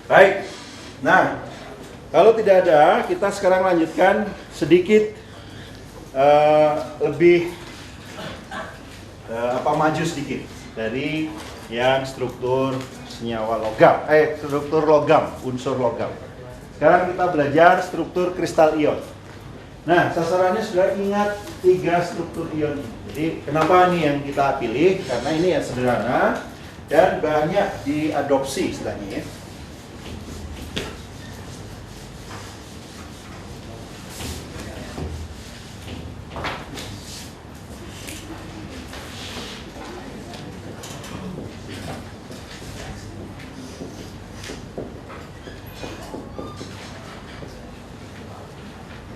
Baik. Nah, kalau tidak ada, kita sekarang lanjutkan sedikit lebih maju sedikit dari yang struktur senyawa logam, struktur logam, unsur logam. Sekarang kita belajar struktur kristal ion. Nah, sasarannya sudah ingat 3 struktur ion ini. Jadi, kenapa ini yang kita pilih? Karena ini yang sederhana dan banyak diadopsi istilahnya ya.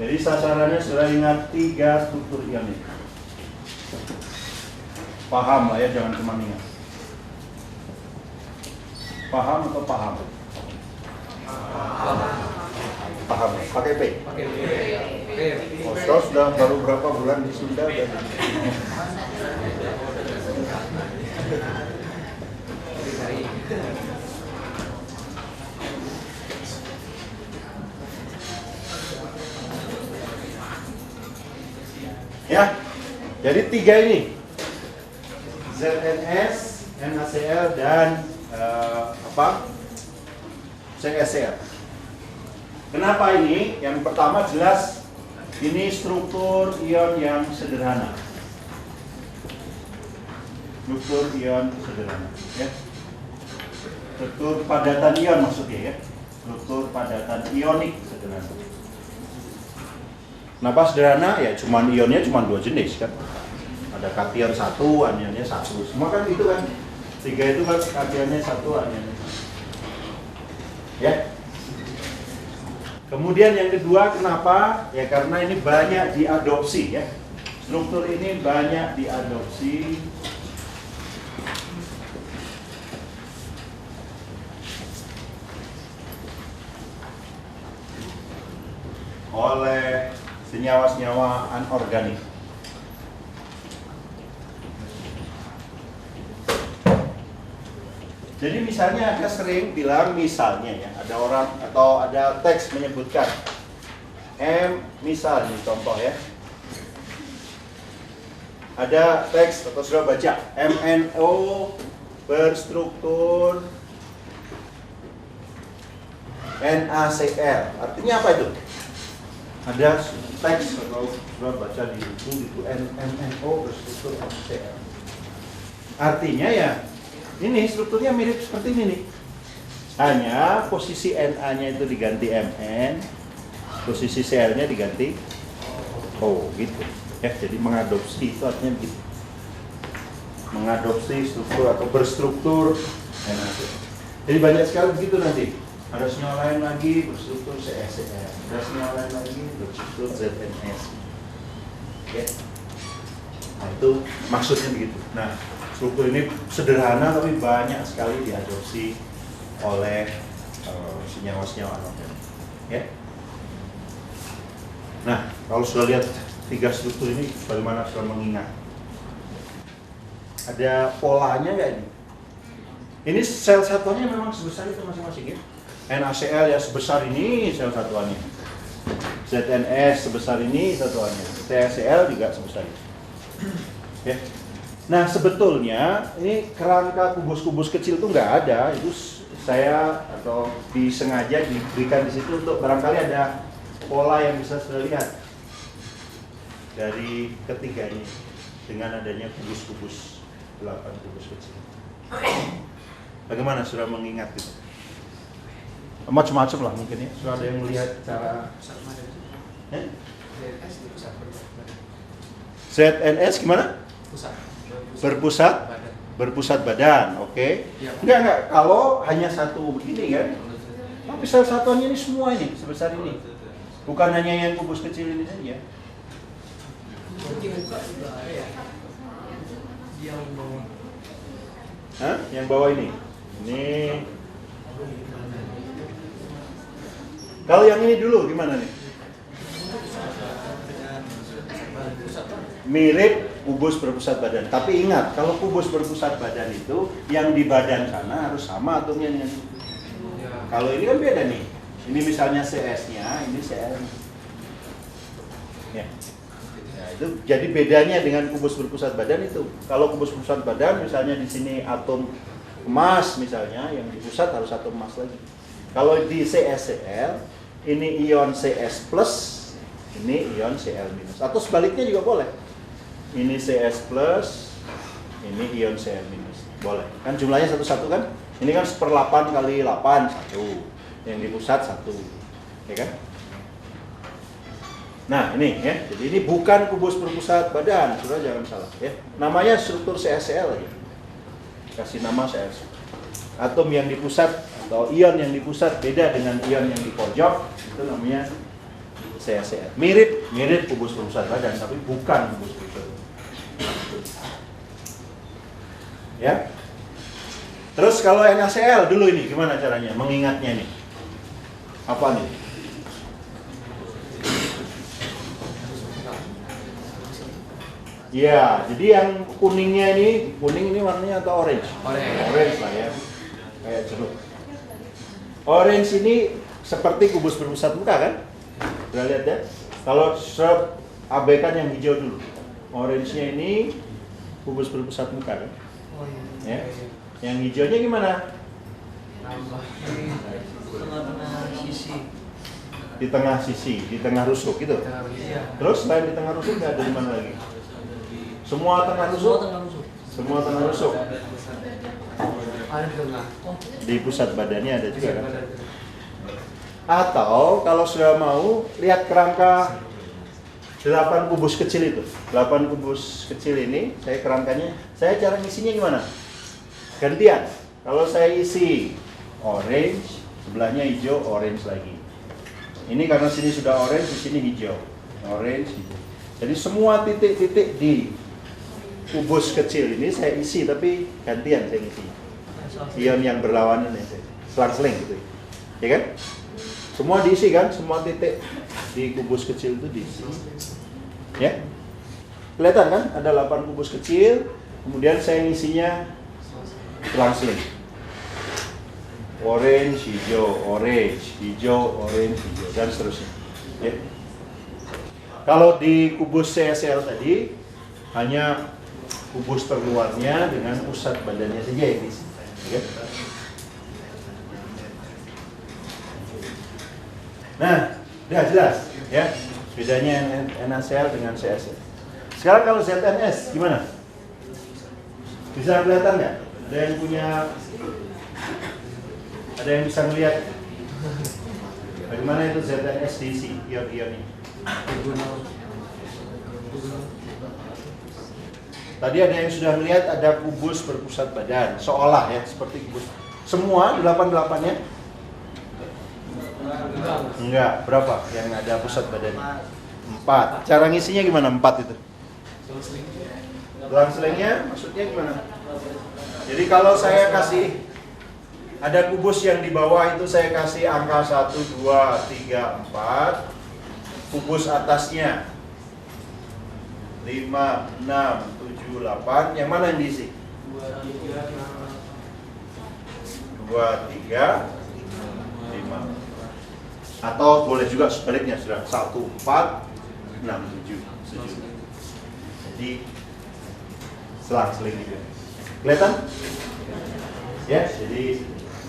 Jadi sasarannya sudah ingat 3 struktur ion ini. Paham lah ya, jangan cuma ingat. Paham atau paham? Paham. Pakai P. Pakai P. Kau sudah baru berapa bulan di Sunda dan ya, jadi 3 ini ZNS, NaCl dan CaCl. Kenapa ini? Yang pertama jelas ini struktur ion yang sederhana. Struktur ion sederhana, ya. Struktur padatan ion maksudnya ya. Struktur padatan ionik sederhana. Kenapa sederhana? Ya cuman ionnya cuma 2 jenis kan. Ada kation 1, anionnya 1. Semua kan gitu kan. 3 itu kan kationnya 1, anionnya 1. Ya. Kemudian yang kedua kenapa? Ya karena ini banyak diadopsi ya. Struktur ini banyak diadopsi oleh senyawa-senyawa anorganik. Jadi misalnya Anda sering bilang misalnya ya, ada orang atau ada teks menyebutkan misalnya contoh ya. Ada teks atau sudah baca MnO berstruktur NaCl. Artinya apa itu? Ada teks atau sudah baca di buku itu MnO berstruktur NaCl. Artinya ya ini strukturnya mirip seperti ini nih. Hanya posisi Na-nya itu diganti Mn, posisi Cl-nya diganti O gitu. Ya, jadi mengadopsi itu artinya begitu. Mengadopsi struktur atau berstruktur NaCl. Jadi banyak sekali begitu nanti. Ada senyawa lain lagi berstruktur CaCl, ada senyawa lain lagi berstruktur ZNS. Ya. Nah, itu maksudnya begitu. Nah, struktur ini sederhana tapi banyak sekali diadopsi oleh senyawa-senyawa anorganik. Ya. Nah, kalau sudah lihat 3 struktur ini, bagaimana sudah mengingat? Ada polanya nggak ini? Ini sel satuannya memang sebesar itu masing-masing ya. NaCl ya sebesar ini sel satuannya. ZNS sebesar ini satuannya. CaCl juga sebesar ini. Ya. Nah sebetulnya ini kerangka kubus-kubus kecil itu nggak ada, itu saya atau disengaja diberikan di situ untuk barangkali ada pola yang bisa saya lihat dari ketiganya dengan adanya kubus-kubus 8 kubus kecil. Bagaimana sudah mengingat itu? Macam-macam lah mungkin ya. Sudah ada yang melihat cara ZNS gimana? Berpusat badan, oke? Enggak. Kalau hanya satu begini kan, tapi sel satuannya ini semua ini sebesar ini, bukan hanya yang kubus kecil ini saja. Hah? Yang bawah ini. Ini. Kalau yang ini dulu gimana nih? Mirip kubus berpusat badan. Tapi ingat, kalau kubus berpusat badan itu yang di badan sana harus sama atomnya dengan Kalau ini kan beda nih. Ini misalnya CS-nya, ini Cl. Ya. Nah, itu jadi bedanya dengan kubus berpusat badan itu. Kalau kubus berpusat badan misalnya di sini atom emas misalnya, yang di pusat harus atom emas lagi. Kalau di CsCl, ini ion Cs plus, ini ion Cl minus. Atau sebaliknya juga boleh. Ini Cs plus, ini ion Cl minus. Boleh. Kan jumlahnya satu-satu kan? Ini kan 1/8 kali 8, 1. Yang di pusat 1. Ya kan? Nah, ini ya. Jadi ini bukan kubus berpusat badan, Saudara jangan salah ya. Namanya struktur CsCl aja. Kasih nama CsCl. Atom yang di pusat atau ion yang di pusat beda dengan ion yang di pojok, itu namanya CsCl. Mirip kubus berpusat badan, tapi bukan kubus berpusat badan. Ya. Terus kalau NaCl dulu ini gimana caranya mengingatnya nih? Apa nih? Ya, jadi yang kuningnya ini, kuning ini warnanya atau orange? Orange lah ya, kayak jeruk. Orange ini seperti kubus berpusat muka kan? Udah lihat ya? Kalau serap abaikan yang hijau dulu. Orange-nya ini kubus berpusat muka kan? Ya. Yang hijaunya gimana? Di tengah sisi, di tengah rusuk gitu. Terus selain di tengah rusuk nggak ada di mana lagi? Semua tengah rusuk? Semua tengah rusuk. Di pusat badannya ada juga kan? Atau kalau sudah mau lihat kerangka 8 kubus kecil itu. 8 kubus kecil ini, saya kerangkanya, saya cara ngisinya gimana? Gantian. Kalau saya isi orange, sebelahnya hijau, orange lagi. Ini karena sini sudah orange, di sini hijau. Orange, hijau. Jadi semua titik-titik di kubus kecil ini saya isi, tapi gantian saya isi. Ion yang berlawanan ya, selang-seling gitu. Ya kan? Semua diisi kan? Semua titik di kubus kecil itu diisi. Ya? Kelihatan kan? Ada 8 kubus kecil, kemudian saya ngisinya selang-seling. Orange, hijau, orange, hijau, dan seterusnya. Ya. Kalau di kubus CsCl tadi hanya kubus terluarnya dengan pusat badannya saja yang diisi. Ya. Nah, udah jelas ya bedanya NaCl dengan CsCl. Sekarang kalau ZnS gimana? Bisa kelihatan nggak? Ada yang punya, ada yang bisa melihat bagaimana itu ZnS diisi ion-ion ini? Tadi ada yang sudah melihat ada kubus berpusat badan, seolah ya seperti kubus. Semua 8-8-nya? Enggak, berapa yang ada pusat badannya? 4. Cara ngisinya gimana 4 itu? Selang-selingnya maksudnya gimana? Jadi kalau saya kasih ada kubus yang di bawah itu saya kasih angka 1, 2, 3, 4. Kubus atasnya 5, 6, 7, 8. Yang mana yang diisi? 2, 3, 5. Atau boleh juga sebaliknya, sudah 1, 4, 6, 7. Jadi selang-seling juga. Kelihatan? Ya, jadi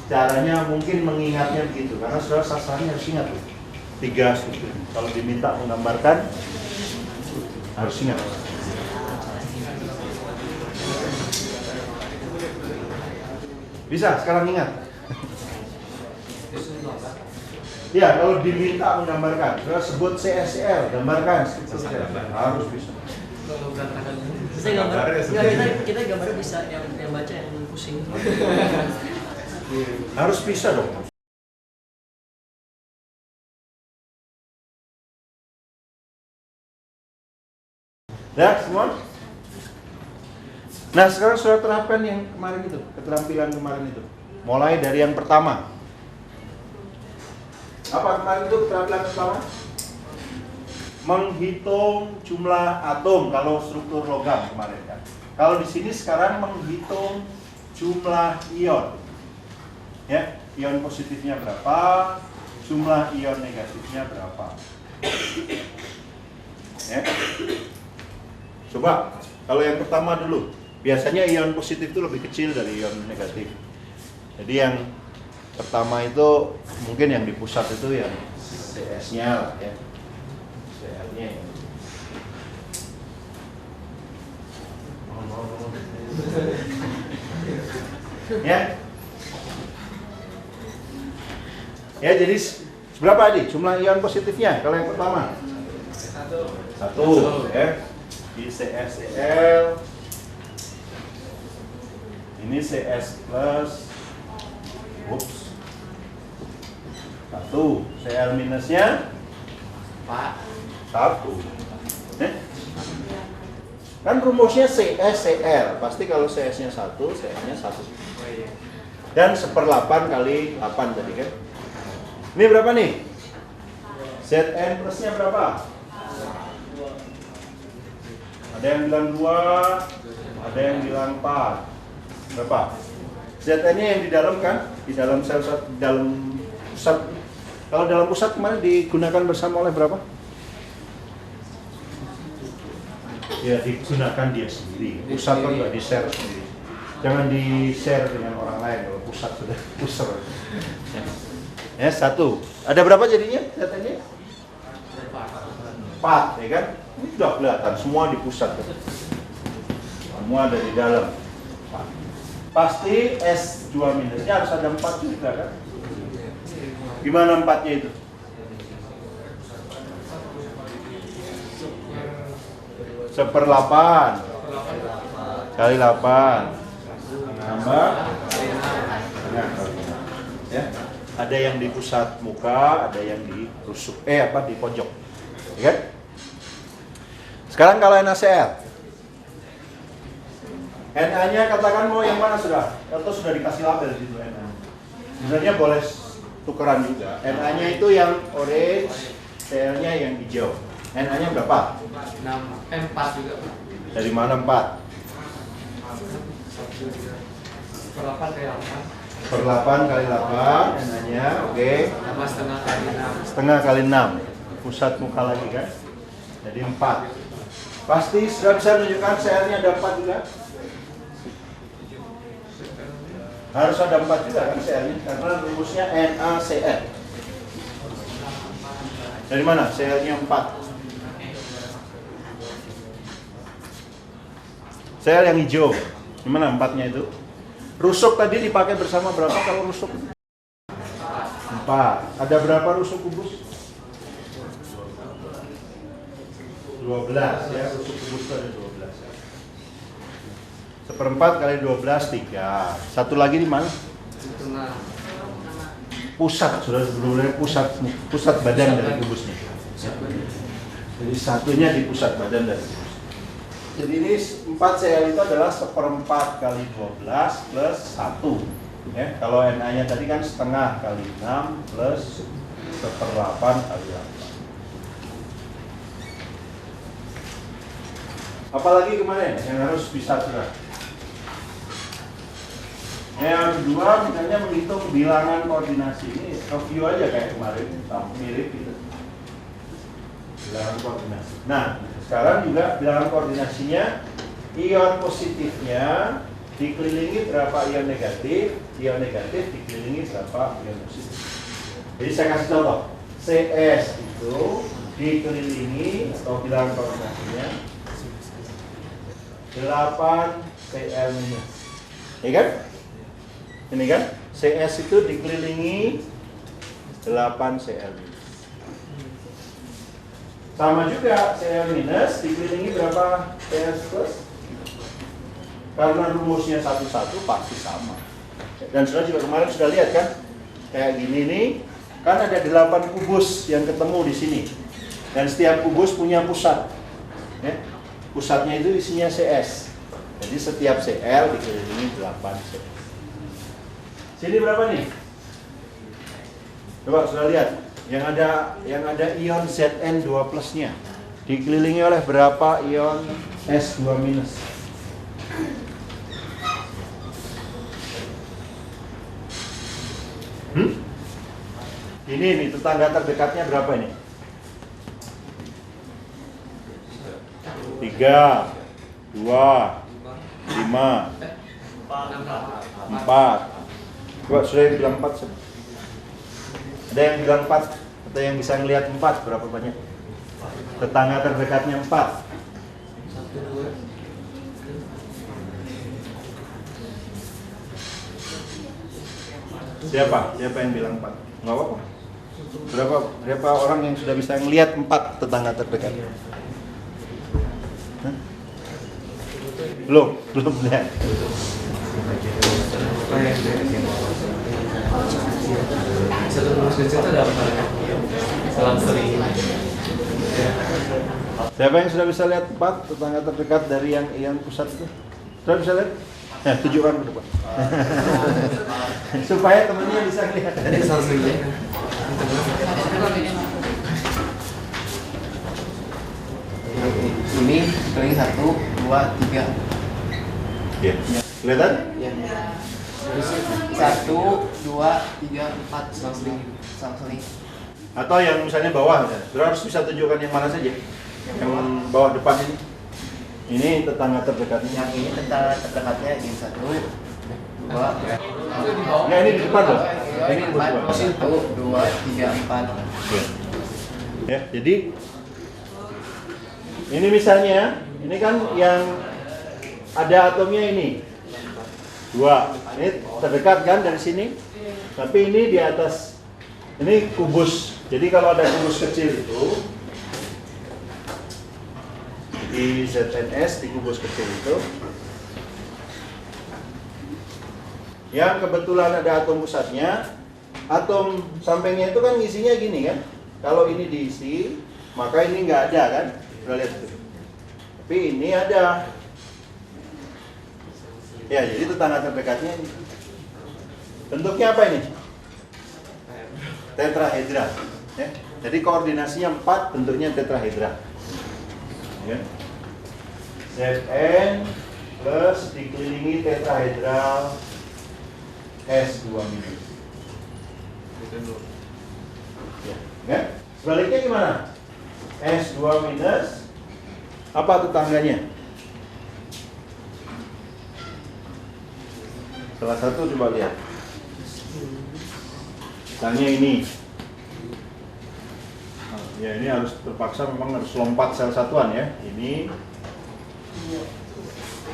caranya mungkin mengingatnya begitu, karena saudara sasarannya harus ingat tuh. 3 struktur. Kalau diminta menggambarkan harus ingat. Bisa sekarang ingat. Ya, kalau diminta menggambarkan, saudara sebut CsCl, gambarkan. Harus bisa. Bisa gambar, kita gambarnya bisa yang baca yang pusing. Harus bisa dong. Ya, semua? Nah, sekarang sudah terapkan yang kemarin itu, keterampilan kemarin itu. Mulai dari yang pertama. Apa kemarin itu keterampilan pertama? Menghitung jumlah atom kalau struktur logam kemarin kan. Kalau di sini sekarang menghitung jumlah ion. Ya. ion positifnya berapa, jumlah ion negatifnya berapa. Ya. Coba, kalau yang pertama dulu, biasanya ion positif itu lebih kecil dari ion negatif. Jadi yang pertama itu mungkin yang di pusat itu yang CS-nya lah ya. CL-nya ya. Ya. Ya, jadi berapa tadi jumlah ion positifnya kalau yang pertama? Satu ya. Di CSCl ini CS plus, ups, 1, Cl minusnya 1. Kan rumusnya CSCl, pasti kalau CS-nya 1, Cl-nya 1. Dan 1/8 kali 8 tadi kan. Ini berapa nih? Zn plusnya berapa? Ada yang bilang 2, ada yang bilang 4. Berapa? Zn-nya yang di dalam kan? Di dalam sel dalam pusat. Kalau dalam pusat kemarin digunakan bersama oleh berapa? Ya, digunakan dia sendiri. Pusat kan nggak di-share sendiri. Jangan di-share dengan orang lain kalau pusat sudah pusat. Ya, 1. Ada berapa jadinya Zn-nya? 4, ya kan? Ini sudah kelihatan, semua di pusat. Semua ada di dalam. Pasti S2 minusnya harus ada 4 juga kan? Gimana 4-nya itu? Seperlapan kali 8 tambah ya. Ada yang di pusat muka, ada yang di rusuk, di pojok, ya kan? Sekarang kalau NaCl, Na-nya katakan mau yang mana sudah? Atau sudah dikasih label gitu Na. Sebenarnya boleh tukeran juga. Na-nya itu yang orange, Cl-nya yang hijau. Na-nya berapa? 4 juga. Dari mana 4? 8 kali 8. 1/8 kali 8, Na-nya, oke. Tambah setengah kali 6. Setengah kali 6. Pusat muka lagi kan? Jadi 4. Pasti sudah bisa menunjukkan Cl-nya ada 4 juga. Harus ada 4 juga kan Cl-nya, karena rumusnya NaCl. Dari mana? Cl-nya 4. Cl yang hijau. Gimana 4-nya itu? Rusuk tadi dipakai bersama berapa kalau rusuk? 4. Ada berapa rusuk kubus? 12 ya, rusuk kubus itu ada 12 ya. 1/4 kali 12, 3. Satu lagi di mana? Pusat, sudah sebelumnya pusat badan dari kubusnya. Jadi satunya di pusat badan dari kubus. Jadi ini 4 Cl itu adalah 1/4 kali 12 plus 1. Ya, kalau Na-nya tadi kan setengah kali 6 plus 1/8 kali 8. Apalagi kemarin yang harus bisa sudah. Yang kedua misalnya menghitung bilangan koordinasi. Ini review aja kayak kemarin, mirip gitu. Bilangan koordinasi. Nah, sekarang juga bilangan koordinasinya, ion positifnya dikelilingi berapa ion negatif dikelilingi berapa ion positif. Jadi saya kasih contoh, CS itu dikelilingi atau bilangan koordinasinya 8 Cl minus, ya kan? Ini kan, CS itu dikelilingi 8 Cl minus. Sama juga Cl minus dikelilingi berapa CS plus? Karena rumusnya satu-satu pasti sama. Dan sudah juga kemarin sudah lihat kan, kayak gini nih, kan ada 8 kubus yang ketemu di sini. Dan setiap kubus punya pusat. Ya. Pusatnya itu isinya CS. Jadi setiap Cl dikelilingi 8 Cl. Sini berapa nih? Coba sudah lihat. Yang ada ion Zn2 plusnya dikelilingi oleh berapa ion S2 minus? Ini nih tetangga terdekatnya berapa ini? 3, 2, 5, 4. Coba sudah yang bilang 4. Ada yang bilang 4 atau yang bisa ngelihat 4 berapa banyak? Tetangga terdekatnya 4. Siapa? Siapa yang bilang 4? Enggak apa-apa. Berapa orang yang sudah bisa ngelihat 4 tetangga terdekat? Hah? Belum lihat. Satu rumus kecil itu ada apa? Selang sering. Siapa yang sudah bisa lihat 4 tetangga terdekat dari yang pusat itu? Sudah bisa lihat? Ya, tunjukkan ke depan. Supaya temannya bisa lihat. Jadi selang sering. Ini kali 1, 2, 3. Iya. Kelihatan? Ya. 1, 2, 3, 4 selang-seling. Atau yang misalnya bawah misalnya. Sudah harus bisa tunjukkan yang mana saja. Yang bawah depan ini. Ini tetangga terdekatnya. Yang ini tetangga terdekatnya ini 1, 2. Nah, ini di depan loh. Ini di depan. 1, 2, 3, 4. Ya, jadi ini misalnya, ini kan yang ada atomnya ini 2. Ini terdekat kan dari sini. Tapi ini di atas, ini kubus. Jadi kalau ada kubus kecil itu di ZNS, di kubus kecil itu, yang kebetulan ada atom pusatnya, atom sampingnya itu kan isinya gini kan. Kalau ini diisi, maka ini nggak ada kan. Udah lihat tuh. Tapi ini ada. Ya, jadi tetangga terdekatnya ini. Bentuknya apa ini? Tetrahedra. Ya. Jadi koordinasinya 4, bentuknya tetrahedra. Ya. Zn plus dikelilingi tetrahedral S2 minus. Ya. Sebaliknya gimana? S2 minus apa tetangganya? Salah satu coba lihat. Misalnya ini. Ya ini harus terpaksa memang harus lompat sel satuan ya. Ini.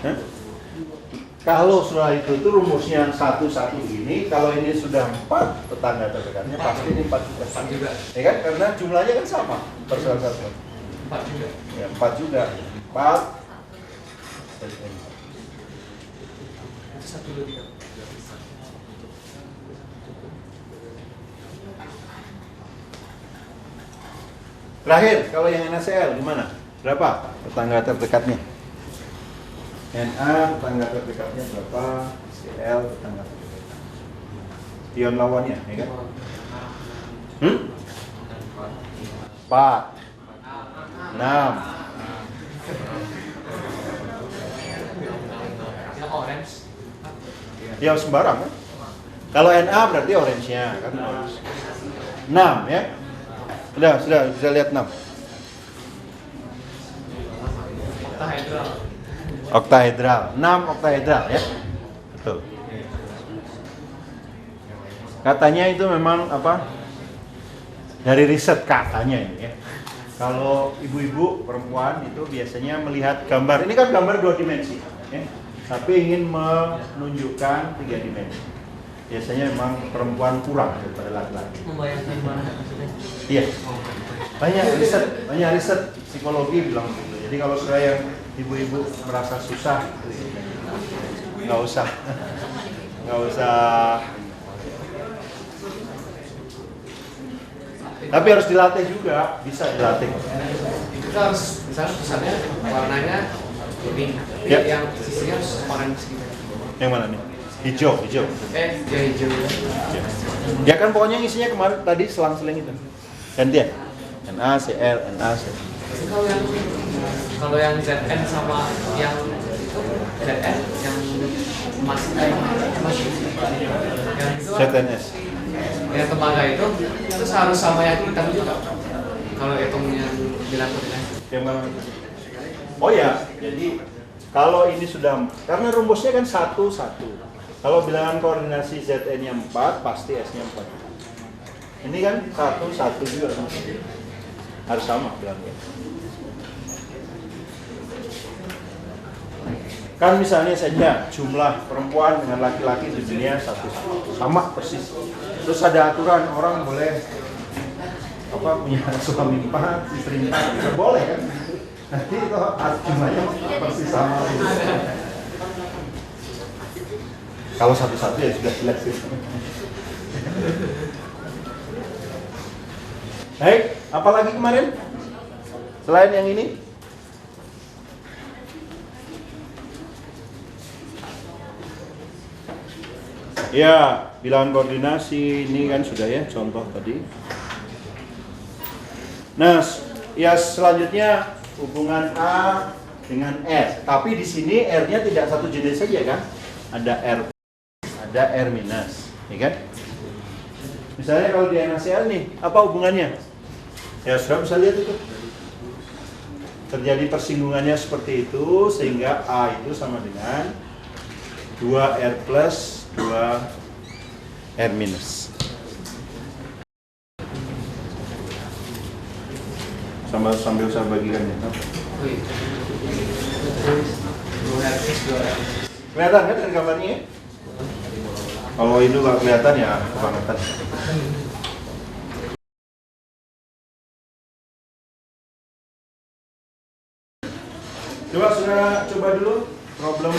Hah? Kalau setelah itu tuh rumusnya 1, 1 ini, kalau ini sudah 4 tetangga terdekatnya pasti ini 4 juga. 4 juga. Ya kan? Karena jumlahnya kan sama per sel satuan. 4 juga. Ya, 4 juga. 4. Itu 1, 2, 3. Terakhir, kalau yang NaCl gimana? Berapa tetangga terdekatnya? Na tetangga terdekatnya berapa? Cl tetangga terdekatnya. Ion lawannya, ya kan? 4, 6. Yang orange. Ya sembarang kan? Kalau Na berarti orange-nya kan? 6 ya? Sudah bisa lihat 6. Oktahedral. Oktahedral, 6 oktahedral ya. Betul. Katanya itu memang apa? Dari riset katanya ini ya. Kalau ibu-ibu perempuan itu biasanya melihat gambar, ini kan gambar 2 dimensi ya. Tapi ingin menunjukkan 3 dimensi. Biasanya memang perempuan kurang daripada laki-laki. Membayangkan mana maksudnya? Iya. Banyak riset psikologi bilang begitu. Jadi kalau saya yang ibu-ibu merasa susah, nggak usah. Tapi harus dilatih juga, bisa dilatih. Kita harus misalnya tulisannya warnanya kuning, tapi Ya. yang sisinya harus orange gitu. Yang mana nih? Hijau. Ya hijau. Ya kan pokoknya isinya kemarin tadi selang-seling itu. Gantian. NaCl, NaCl. Kalau yang Zn sama yang itu Zn yang masih yang itu ZNS. yang tembaga itu harus sama yang hitam juga. Kalau hitungnya bilang koordinasi. Yang mana? Oh ya, jadi kalau ini sudah, karena rumusnya kan 1, 1. Kalau bilangan koordinasi Zn-nya 4, pasti S-nya 4. Ini kan 1, 1 juga. Harus sama bilangnya. Kan misalnya saja jumlah perempuan dengan laki-laki di dunia satu sama persis. Terus ada aturan orang boleh punya suami 4, istri 4, bisa boleh kan? Nanti itu jumlahnya persis sama. Kalau satu-satu ya sudah jelas sih. Baik, apalagi kemarin? Selain yang ini? Ya, bilangan koordinasi ini kan sudah ya contoh tadi. Nah, ya selanjutnya hubungan A dengan S. Tapi di sini R-nya tidak satu jenis saja kan? Ada R, ada R minus, ya kan? Misalnya kalau di NaCl nih, apa hubungannya? Ya sudah bisa lihat itu. Terjadi persinggungannya seperti itu sehingga A itu sama dengan 2R plus 2R minus. Sambil saya bagikan ya. Kelihatan kan dari gambarnya? Kalau itu nggak kelihatan ya kebangetan. Coba dulu problem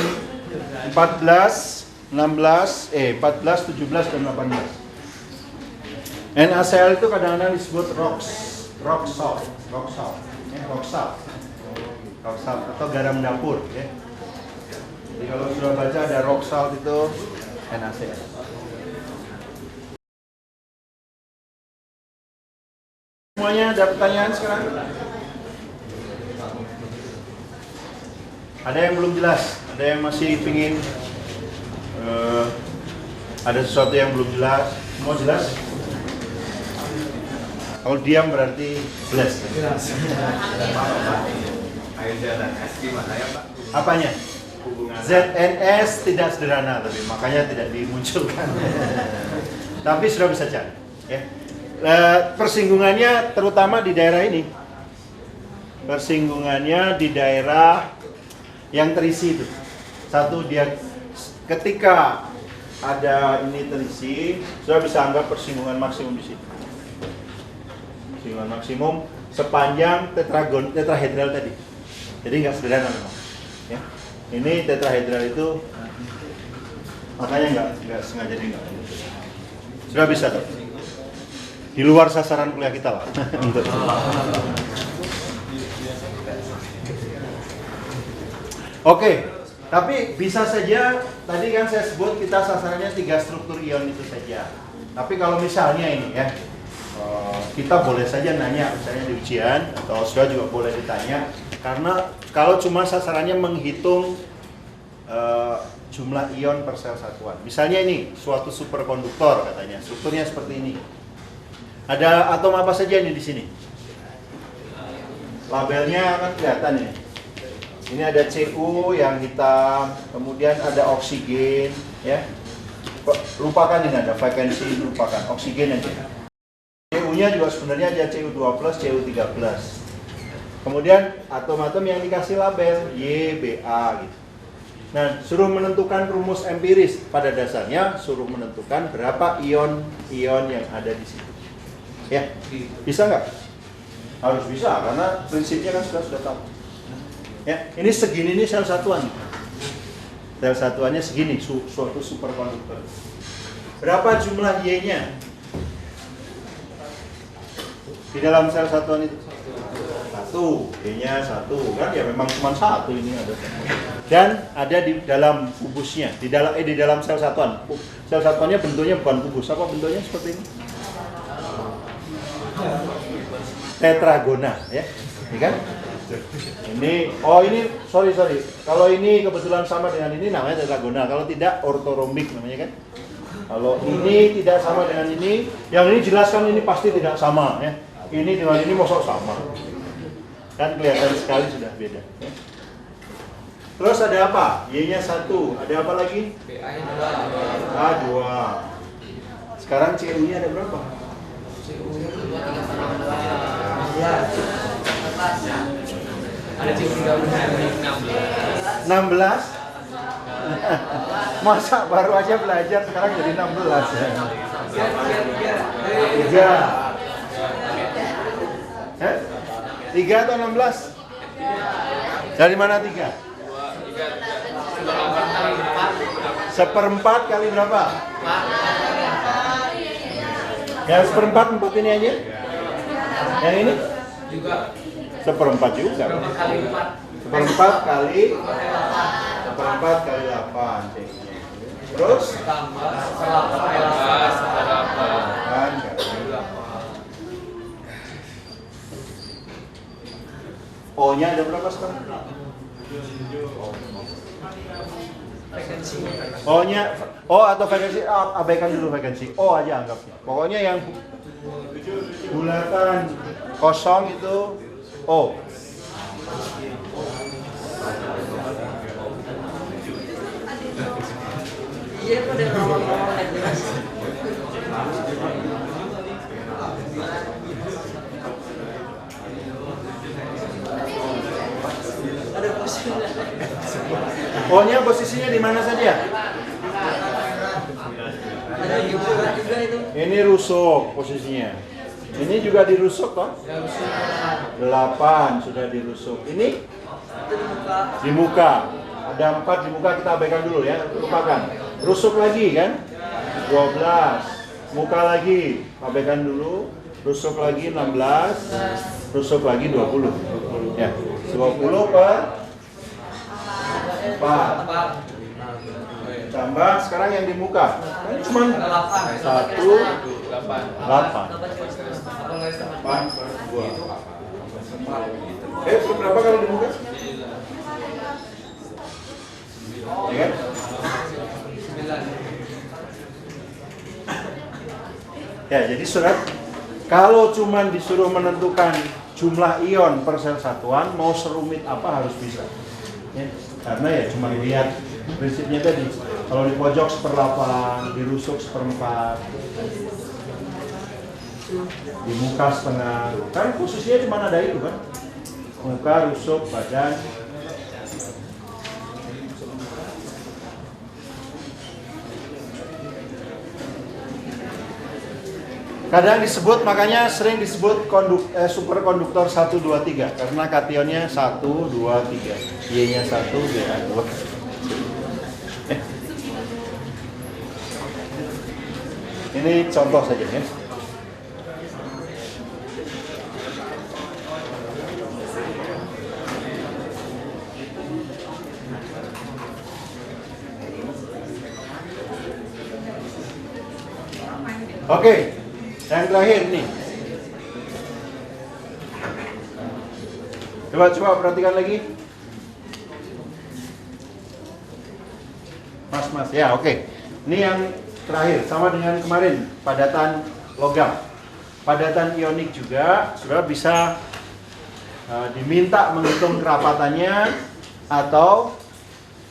14, 17 dan 18. NaCl itu kadang-kadang disebut rock salt atau garam dapur ya. Jadi kalau sudah baca ada rock salt itu NaCl. Semuanya ada pertanyaan sekarang? Ada yang belum jelas? Ada yang masih pingin ada sesuatu yang belum jelas? Semua jelas? Kalau diam berarti jelas. Apanya? ZNS tidak sederhana, tapi makanya tidak dimunculkan. Tapi sudah bisa cari. Ya. Persinggungannya terutama di daerah ini. Persinggungannya di daerah yang terisi itu. Satu, dia ketika ada ini terisi, sudah bisa anggap persinggungan maksimum di situ. Persinggungan maksimum sepanjang tetrahedral tadi. Jadi nggak sederhana memang. Ya. Ini tetrahedral itu makanya nggak sengaja nggak. Sudah bisa tuh. Di luar sasaran kuliah kita lah. Untuk Oke, tapi bisa saja tadi kan saya sebut kita sasarannya 3 struktur ion itu saja. Tapi kalau misalnya ini ya, kita boleh saja nanya misalnya di ujian atau sudah juga boleh ditanya, karena kalau cuma sasarannya menghitung jumlah ion per sel satuan. Misalnya ini suatu superkonduktor katanya, strukturnya seperti ini. Ada atom apa saja ini di sini? Labelnya kan kelihatan ini. Ini ada Cu yang hitam, kemudian ada oksigen, ya. Lupakan ini ada vakansi, lupakan oksigen aja. Cu-nya juga sebenarnya ada Cu2+, Cu3+. Kemudian atom-atom yang dikasih label Y, Ba gitu. Nah, suruh menentukan rumus empiris, pada dasarnya suruh menentukan berapa ion-ion yang ada di situ. Ya, bisa nggak? Harus bisa, karena prinsipnya kan sudah tahu. Ya, ini segini nih sel satuan. Sel satuannya segini, suatu superkonduktor. Berapa jumlah Y-nya? Di dalam sel satuan itu? 1, Y-nya 1, kan ya memang cuma 1 ini ada. Dan ada di dalam kubusnya, di dalam sel satuan. Sel satuannya bentuknya bukan kubus, apa bentuknya seperti ini? Tetragona, ya, ini kan? Ini, sorry. Kalau ini kebetulan sama dengan ini namanya tetragonal. Kalau tidak ortorombic namanya kan? Kalau ini tidak sama dengan ini, yang ini jelaskan ini pasti tidak sama ya. Ini dengan ini mosok sama. Kan kelihatan sekali sudah beda. Ya. Terus ada apa? Y-nya 1. Ada apa lagi? A 2. Sekarang CU-nya ada berapa? Ada CU 16. 16? Masa baru aja belajar sekarang jadi 16 ya? 3. 3 atau 16? Dari mana 3? 1/4 kali berapa? Yang 1/4 4 ini aja? Yang ini? Juga 1/4 juga. 1/4 kali 1/4 kali 8 C-nya. Terus? tambah 8 O-nya ada berapa sekarang? O-nya, O atau vacancy, abaikan dulu vacancy. O aja anggapnya. Pokoknya yang bulatan kosong itu O. Iya, kok ada nomor-nomor yang jelas. Ada posisinya. O-nya posisinya di mana saja? Ada juga itu. Ini rusuk posisinya. Ini juga dirusuk toh? 8 sudah dirusuk. Ini di muka. Ada 4 di muka, kita abaikan dulu ya, lupakan. Rusuk lagi kan? 12. Muka lagi, abaikan dulu. Rusuk lagi 16. Rusuk lagi 20. Ya, 20 per 4. Tambah sekarang yang di muka. Ini cuma 1, 8 per 2. Berapa kalau di muka? Ya kan? Ya, jadi surat kalau cuman disuruh menentukan jumlah ion per sel satuan, mau serumit apa harus bisa. Ya, karena ya cuma lihat prinsipnya tadi. Kalau di pojok 1/8, di rusuk 1/4, di muka setengah. Kan posisinya cuma ada itu kan? Muka, rusuk, badan. Kadang disebut, makanya sering disebut superkonduktor 1, 2, 3 karena kationnya 1, 2, 3. Y-nya 1, Y-nya 2. Ini contoh saja ya. Oke. Yang terakhir nih. Coba perhatikan lagi. Mas. Ya, oke. Ini yang terakhir sama dengan kemarin, padatan logam. Padatan ionik juga sudah bisa diminta menghitung kerapatannya atau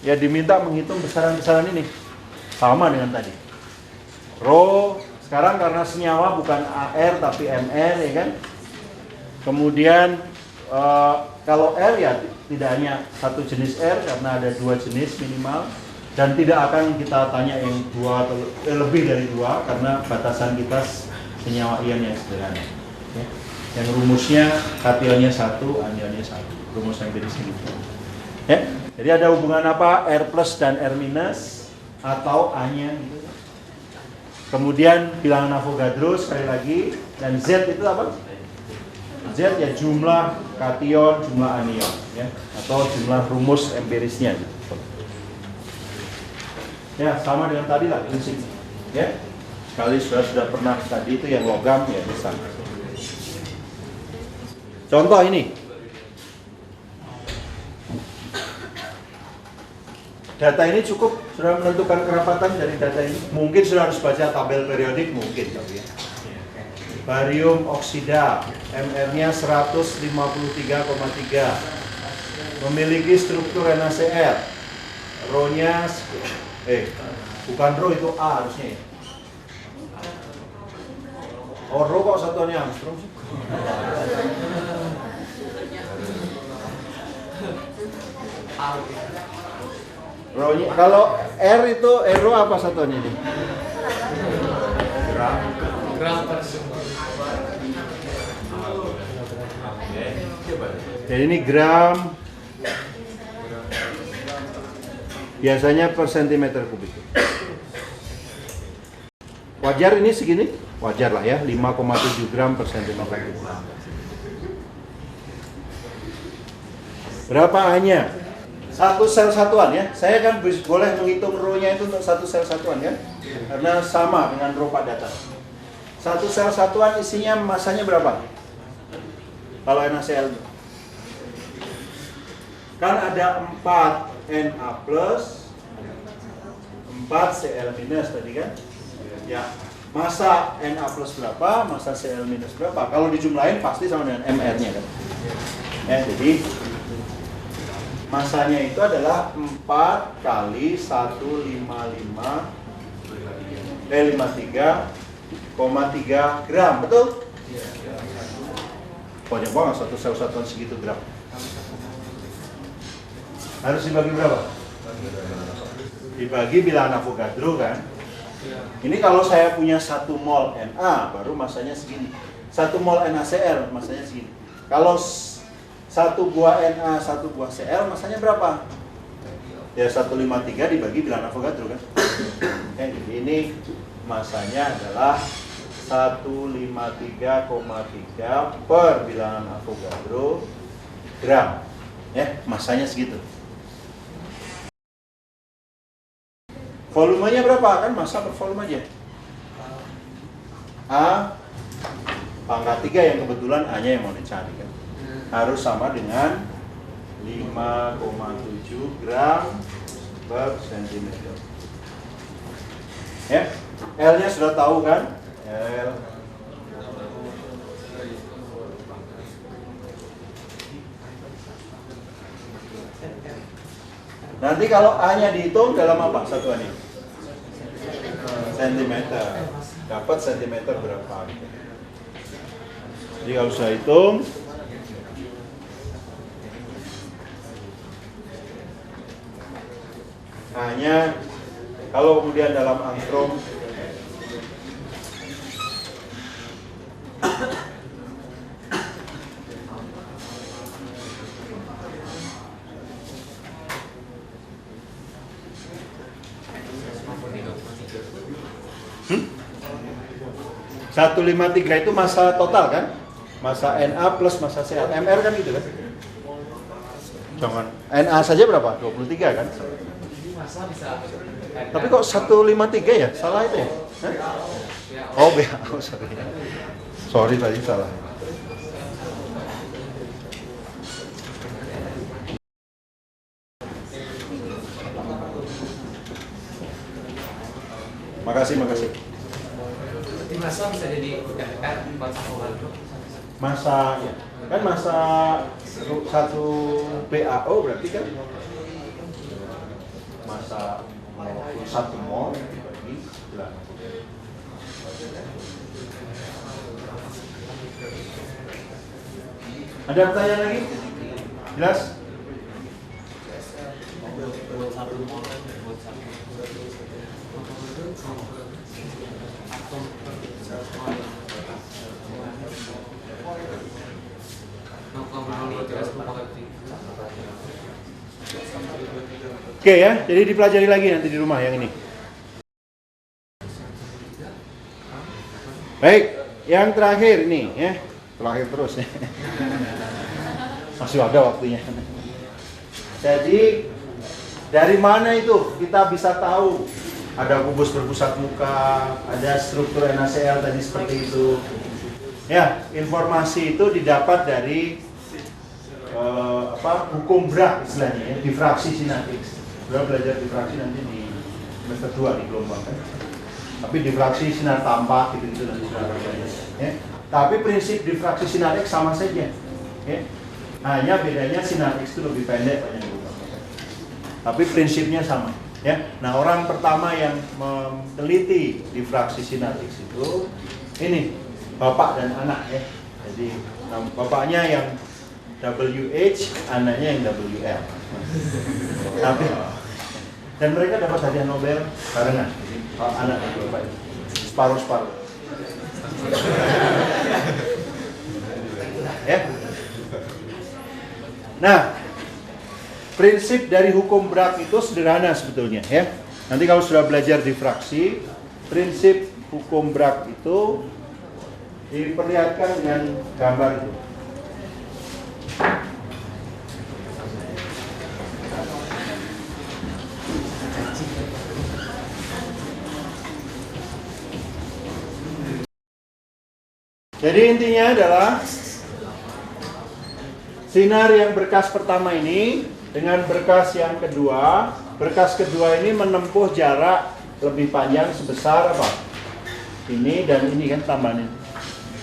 ya diminta menghitung besaran-besaran ini. Sama dengan tadi. Rho sekarang karena senyawa bukan AR tapi MR ya kan. Kemudian kalau R ya tidak hanya satu jenis R karena ada 2 jenis minimal dan tidak akan kita tanya yang 2 atau lebih dari 2 karena batasan kita senyawa ion yang sederhana. Ya. Yang rumusnya kationnya 1, anionnya 1. Rumus yang dari sini. Ya. Jadi ada hubungan apa? R plus dan R minus atau A-nya gitu. Kemudian bilangan Avogadro sekali lagi, dan Z itu apa? Z ya jumlah kation, jumlah anion ya, atau jumlah rumus empirisnya. Ya, sama dengan tadi lah prinsipnya. Ya. Sekali sudah pernah tadi itu yang logam ya bisa. Contoh ini. Data ini cukup, sudah menentukan kerapatan dari data ini. Mungkin sudah harus baca tabel periodik, mungkin tapi ya. Barium oksida, MR-nya 153,3. Memiliki struktur NaCl. Rho-nya bukan Rho, itu A harusnya ya. Oh, Rho kok satuannya Armstrong sih? Rho-nya, kalau R itu Rho apa satuannya ini? Gram. Jadi ini gram. Biasanya per sentimeter kubik. Wajar ini segini? Wajar lah ya, 5,7 gram per sentimeter kubik. Berapa A-nya? Satu sel satuan ya. Saya kan boleh menghitung Rho-nya itu untuk satu sel satuan kan? Karena sama dengan Rho padatan. Satu sel satuan isinya masanya berapa? Kalau NaCl kan ada 4 Na plus 4 Cl minus tadi kan? Ya, masa Na plus berapa, masa Cl minus berapa? Kalau dijumlahin pasti sama dengan MR-nya kan? Ya, jadi masanya itu adalah 4 kali 53,3 gram, betul? Banyak banget satu sel satuan segitu gram. Harus dibagi berapa? Dibagi bilangan Avogadro kan? Ini kalau saya punya 1 mol Na, baru masanya segini. 1 mol NaCl, masanya segini. Kalau 1 buah Na, 1 buah Cl, masanya berapa? Ya 153 dibagi bilangan Avogadro kan? Jadi ini masanya adalah 153,3 per bilangan Avogadro gram. Ya, masanya segitu. Volumenya berapa? Kan massa per volume aja. A pangkat 3 yang kebetulan A-nya yang mau dicari kan. Harus sama dengan 5,7 gram per sentimeter. Ya, L-nya sudah tahu kan? L. Nanti kalau A-nya dihitung dalam apa satuannya? Sentimeter. Dapat sentimeter berapa? Jadi kalau saya hitung, A-nya kalau kemudian dalam angstrom, Hmm? 153 itu massa total kan? Massa Na plus massa Cl. MR kan gitu kan? Jangan. Na saja berapa? 23 kan? Tapi kok 153 ya? Salah itu ya? Hah? Oh, oh, sorry. Sorry tadi salah. Makasih. Di masa bisa jadi Masa ya. Kan masa 1 BAO berarti kan masa 1 mol dibagi 9. Ada pertanyaan lagi? Jelas? Oke ya, jadi dipelajari lagi nanti di rumah yang ini. Baik, yang terakhir ini ya, terakhir terus ya. Masih ada waktunya. Jadi dari mana itu kita bisa tahu ada kubus berpusat muka, ada struktur NaCl tadi seperti itu. Ya, informasi itu didapat dari hukum Bragg istilahnya ya, difraksi sintaksis. sudah belajar difraksi nanti di semester 2 di gelombang kan. Tapi difraksi sinar tampak gitu nanti sudah belajar. Ya. Tapi prinsip difraksi sinar X sama saja. Ya. Hanya bedanya sinar X itu lebih pendek panjang gelombang. Tapi prinsipnya sama. Ya. Nah, orang pertama yang meneliti difraksi sinar X itu ini bapak dan anak ya. Jadi bapaknya yang WH, anaknya yang WL. Tapi dan mereka dapat hadiah Nobel barengan. Jadi anak dan bapak itu separuh-separuh. Ya. Nah, prinsip dari hukum Bragg itu sederhana sebetulnya ya. Nanti kalau sudah belajar difraksi, prinsip hukum Bragg itu diperlihatkan dengan gambar itu. Jadi intinya adalah sinar yang berkas pertama ini dengan berkas yang kedua. Berkas kedua ini menempuh jarak lebih panjang sebesar apa? Ini dan ini kan tambahan ini.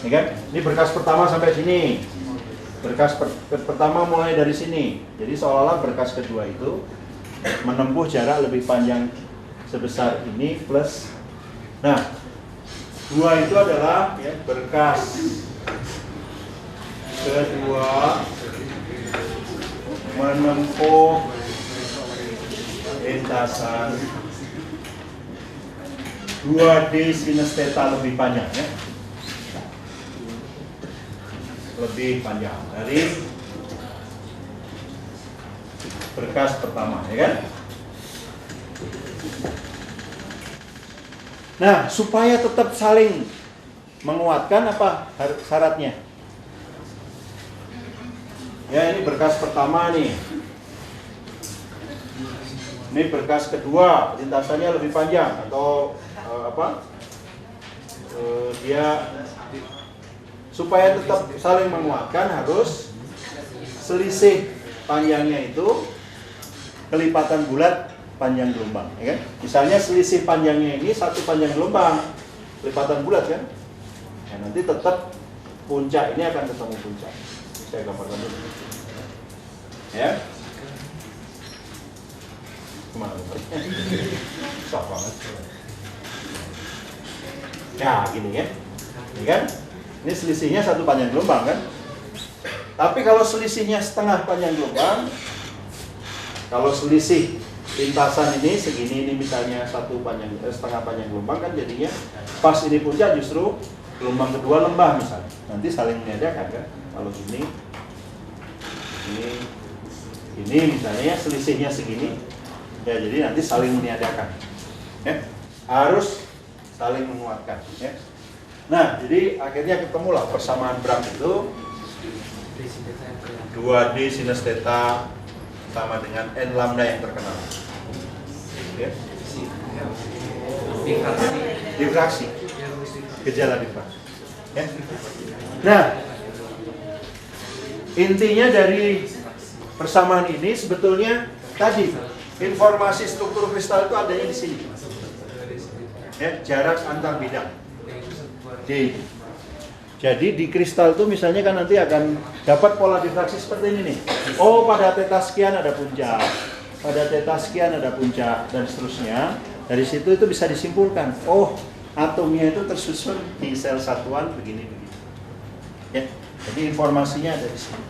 Ini kan? Ini berkas pertama sampai sini. Berkas pertama mulai dari sini. Jadi seolah-olah berkas kedua itu menempuh jarak lebih panjang sebesar ini plus. Nah, dua itu adalah ya, berkas kedua menempuh lintasan 2D sinus theta lebih panjang ya. Lebih panjang dari berkas pertama ya kan. Nah, supaya tetap saling menguatkan apa syaratnya? Ya, ini berkas pertama nih. Ini berkas kedua, lintasannya lebih panjang atau dia supaya tetap saling menguatkan harus selisih panjangnya itu kelipatan bulat panjang gelombang, ya kan? Misalnya selisih panjangnya ini satu panjang gelombang, kelipatan bulat kan? Ya, nanti tetap puncak ini akan ketemu puncak. Saya gambarkan dulu. Ya. Kemana? Susah banget. Ya, gini ya. Ini kan? Ini selisihnya satu panjang gelombang kan? Tapi kalau selisihnya setengah panjang gelombang, kalau selisih lintasan ini segini, ini misalnya setengah panjang gelombang kan jadinya pas ini puncak justru gelombang kedua lembah misalnya. Nanti saling meniadakan kan? Kalau ini misalnya selisihnya segini, ya jadi nanti saling meniadakan. Ya, harus saling menguatkan. Ya. Nah, jadi akhirnya ketemulah persamaan Bragg itu 2D sinus theta sama dengan n lambda yang terkenal. Ya. Difraksi. Gejala difraksi. Ya. Nah, intinya dari persamaan ini sebetulnya tadi informasi struktur kristal itu adanya di sini. Ya, jarak antar bidang. D. Jadi di kristal itu misalnya kan nanti akan dapat pola difraksi seperti ini nih. Oh, pada theta sekian ada puncak, pada theta sekian ada puncak, dan seterusnya. Dari situ itu bisa disimpulkan. Oh, atomnya itu tersusun di sel satuan begini-begini. Ya, jadi informasinya ada di sini.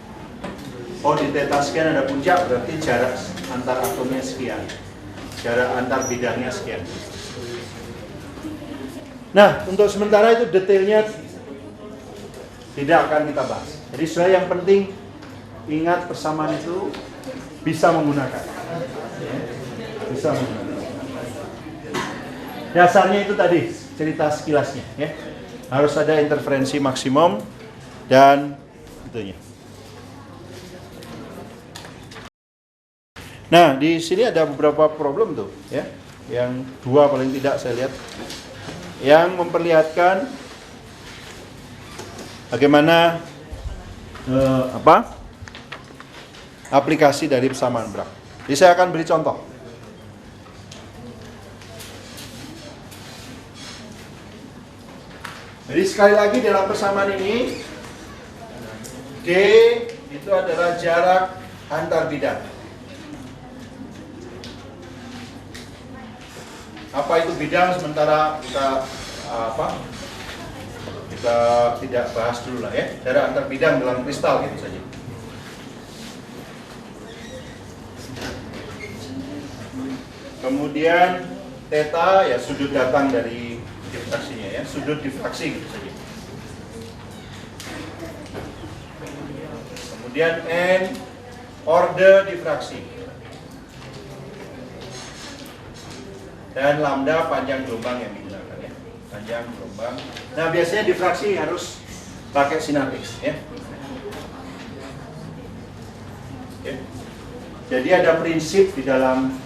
Oh, di theta sekian ada puncak, berarti jarak antar atomnya sekian, jarak antar bidangnya sekian. Nah, untuk sementara itu detailnya tidak akan kita bahas. Jadi sebenarnya yang penting ingat persamaan itu bisa menggunakan. Bisa menggunakan. Dasarnya itu tadi cerita sekilasnya, ya. Harus ada interferensi maksimum dan itunya. Nah, di sini ada beberapa problem tuh, ya. Yang dua paling tidak saya lihat. Yang memperlihatkan bagaimana aplikasi dari persamaan Bragg. Jadi saya akan beri contoh Jadi sekali lagi dalam persamaan ini, G itu adalah jarak antar bidang. Apa itu bidang sementara kita kita tidak bahas dulu lah ya. Jarak antar bidang dalam kristal gitu saja. Kemudian theta ya sudut datang dari difraksinya ya, sudut difraksi gitu saja. Kemudian N orde difraksi. Dan lambda panjang gelombang yang digunakan ya, panjang gelombang. Nah biasanya difraksi harus pakai sinar X ya. Oke. Jadi ada prinsip di dalam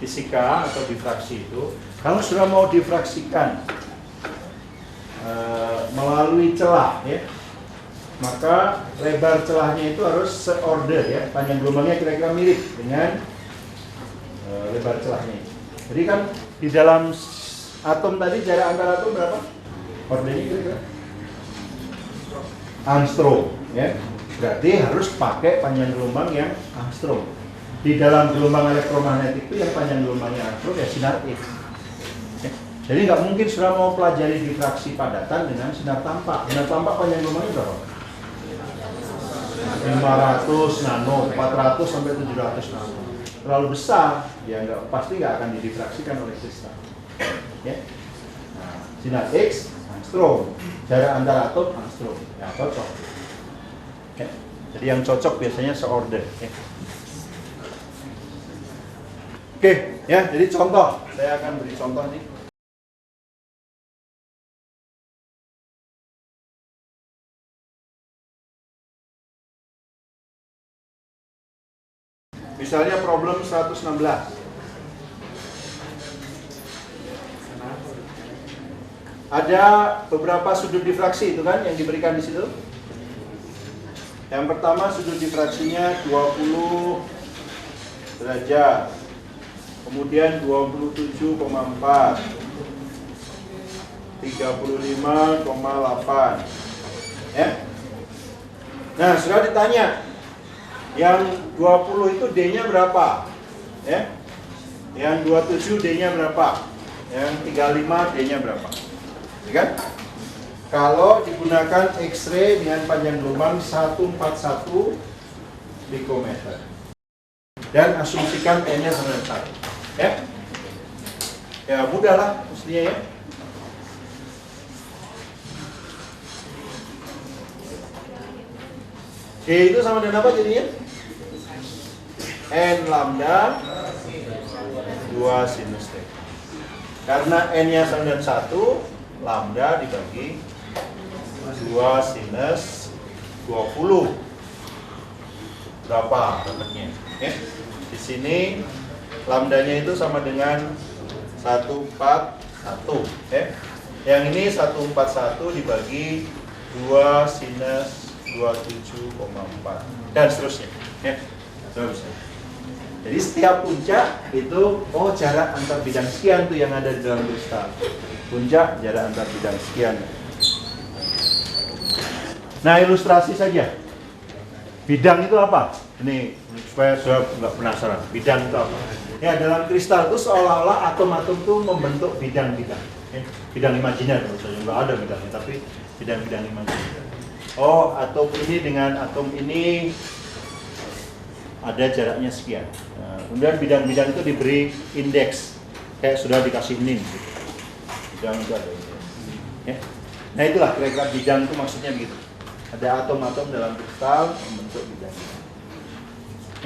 fisika atau difraksi itu, kalau sudah mau difraksikan melalui celah ya, maka lebar celahnya itu harus seorder ya, panjang gelombangnya kira-kira mirip dengan lebar celahnya. Jadi kan di dalam atom tadi jarak antar atom berapa? Ordernya kira-kira angstrom ya. Berarti harus pakai panjang gelombang yang angstrom. Di dalam gelombang elektromagnetik itu yang panjang gelombangnya angstrom ya sinar X. Ya. Jadi nggak mungkin sudah mau pelajari difraksi padatan dengan sinar tampak. Sinar tampak panjang gelombangnya berapa? 500 nano, 400 sampai 700 nano. Terlalu besar, ya pasti nggak akan didifraksikan oleh kristal. Ya. Nah, sinar X, angstrom, jarak antar atom, angstrom, ya cocok. Ya. Jadi yang cocok biasanya seorder. Ya. Oke, ya. Jadi contoh, saya akan beri contoh nih. Misalnya problem 116. Ada beberapa sudut difraksi itu kan yang diberikan di situ. Yang pertama sudut difraksinya 20 derajat. Kemudian 27,4. 35,8. Ya. Nah, sudah ditanya yang 20 itu D-nya berapa? Ya. Yang 27 D-nya berapa? Yang 35 D-nya berapa? Ya kan? Kalau digunakan X-ray dengan panjang gelombang 141 pikometer. Dan asumsikan N-nya sama dengan 1. Ya. Ya mudah lah mestinya ya. G itu sama dengan apa jadinya? N lambda 2 sinus T. Karena N-nya sama dengan 1, lambda dibagi 2 sinus 20. Berapa dapatnya? Ya. Di sini lambdanya itu sama dengan 141. Ya. Yang ini 141 dibagi 2 sinus 27,4 dan seterusnya. Ya. Seterusnya. Jadi setiap puncak itu jarak antar bidang sekian tuh yang ada di dalam kristal. Puncak jarak antar bidang sekian. Nah, ilustrasi saja. Bidang itu apa? Ini supaya sudah nggak penasaran. Bidang itu apa? Ya, dalam kristal itu seolah-olah atom-atom itu membentuk bidang-bidang. Ya, bidang imajiner menurut saya nggak ada bidangnya, tapi bidang-bidang imajiner. Oh, atom ini dengan atom ini ada jaraknya sekian. Nah, kemudian bidang-bidang itu diberi indeks, kayak sudah dikasih NIM. Gitu. Bidang itu ada indeks. Ya. Nah itulah kira-kira bidang itu maksudnya begitu. Ada atom-atom dalam kristal membentuk bidang.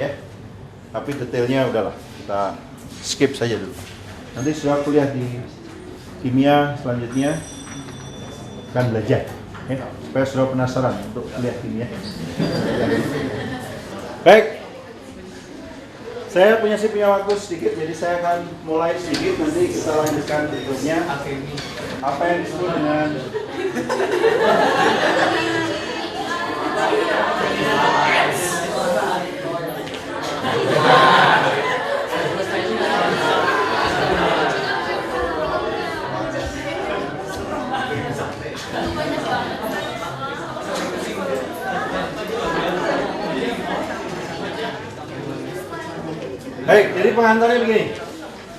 Ya. Tapi detailnya udahlah, kita skip saja dulu. Nanti setelah kuliah di kimia selanjutnya akan belajar. Ya. Supaya sudah penasaran untuk kuliah kimia. Baik. Saya punya waktu sedikit, jadi saya akan mulai sedikit, nanti kita lanjutkan berikutnya. Apa yang disebut dengan Baik, jadi pengantarnya begini.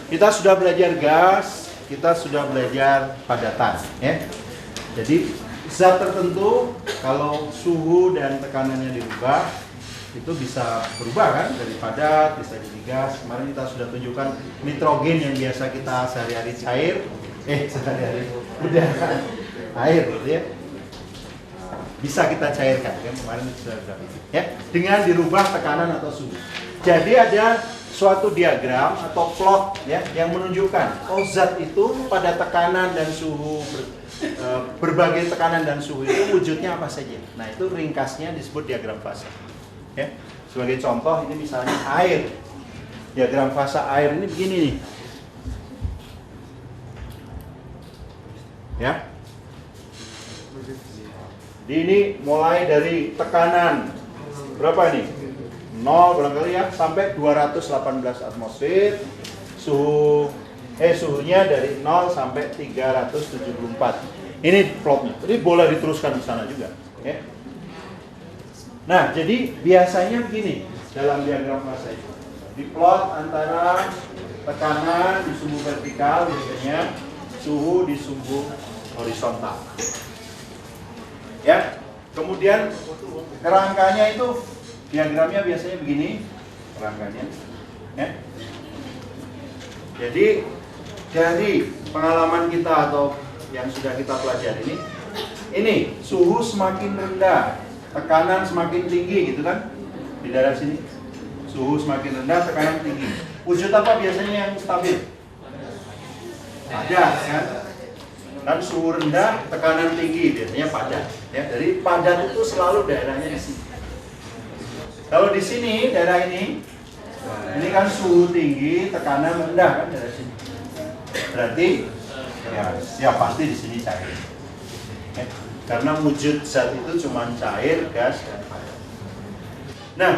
Kita sudah belajar gas, kita sudah belajar padatan, ya. Jadi zat tertentu kalau suhu dan tekanannya dirubah itu bisa berubah kan, dari padat bisa jadi gas. Kemarin kita sudah tunjukkan nitrogen yang biasa kita sehari-hari cair, sehari-hari udah air gitu ya. Bisa kita cairkan kan, kemarin sudah ya, dengan dirubah tekanan atau suhu. Jadi ada suatu diagram atau plot ya yang menunjukkan zat itu pada tekanan dan suhu berbagai tekanan dan suhu itu wujudnya apa saja. Nah, itu ringkasnya disebut diagram fase. Ya. Sebagai contoh ini misalnya air. Diagram fase air ini begini nih. Ya. Jadi ini mulai dari tekanan berapa nih? 0 barangkali ya, sampai 218 atmosfer. Suhunya dari 0 sampai 374. Ini plotnya. Jadi boleh diteruskan ke sana juga, ya. Nah, jadi biasanya begini dalam diagram fase itu. Diplot antara tekanan di sumbu vertikal biasanya, suhu di sumbu horizontal. Ya. Kemudian kerangkanya itu diagramnya biasanya begini, kerangkanya. Ya. Jadi dari pengalaman kita atau yang sudah kita pelajari ini suhu semakin rendah, tekanan semakin tinggi gitu kan, di daerah sini. Suhu semakin rendah, tekanan tinggi. Wujud apa biasanya yang stabil? Padat kan? Dan suhu rendah, tekanan tinggi biasanya padat. Ya, dari padat itu selalu daerahnya di sini. Kalau di sini daerah ini kan suhu tinggi, tekanan rendah kan daerah sini. Berarti ya pasti di sini cair. Ya, karena wujud zat itu cuma cair, gas, dan padat. Nah,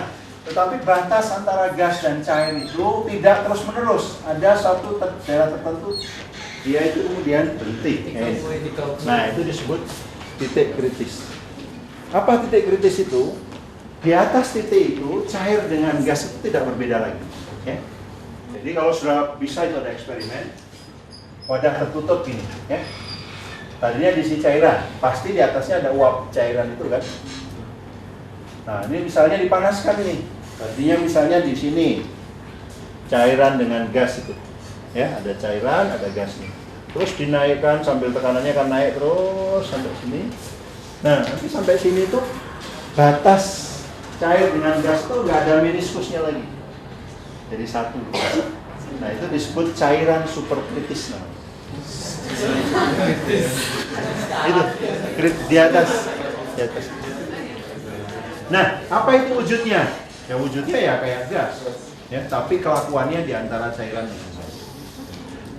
tetapi batas antara gas dan cair itu tidak terus-menerus. Ada satu daerah tertentu dia itu kemudian berhenti. Nah, itu disebut titik kritis. Apa titik kritis itu? Di atas titik itu cair dengan gas itu tidak berbeda lagi. Ya. Jadi kalau sudah bisa itu ada eksperimen, wadah tertutup gini. Ya. Tadinya diisi cairan, pasti di atasnya ada uap cairan itu kan. Nah, ini misalnya dipanaskan ini. Tadinya misalnya di sini cairan dengan gas itu, ya ada cairan, ada gasnya. Terus dinaikkan sambil tekanannya kan naik terus sampai sini. Nah, nanti sampai sini tuh batas cair dengan gas itu nggak ada meniskusnya lagi. Jadi satu. Nah, itu disebut cairan superkritis namanya. Itu di atas. Nah, apa itu wujudnya? Ya wujudnya ya kayak gas. Ya, tapi kelakuannya di antara cairan ini.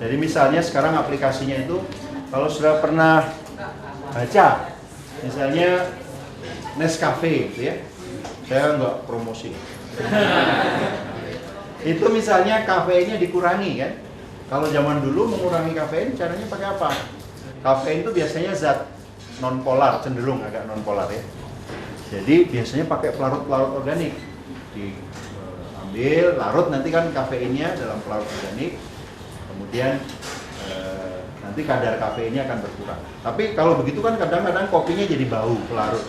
Jadi misalnya sekarang aplikasinya itu kalau sudah pernah baca misalnya Nescafe gitu ya. Saya nggak promosi. Itu misalnya kafeinnya dikurangi kan. Kalau zaman dulu mengurangi kafein caranya pakai apa? Kafein itu biasanya zat nonpolar, cenderung agak nonpolar ya. Jadi biasanya pakai pelarut-pelarut organik. Diambil, larut nanti kan kafeinnya dalam pelarut organik. Kemudian nanti kadar kafeinnya akan berkurang. Tapi kalau begitu kan kadang-kadang kopinya jadi bau, pelarut.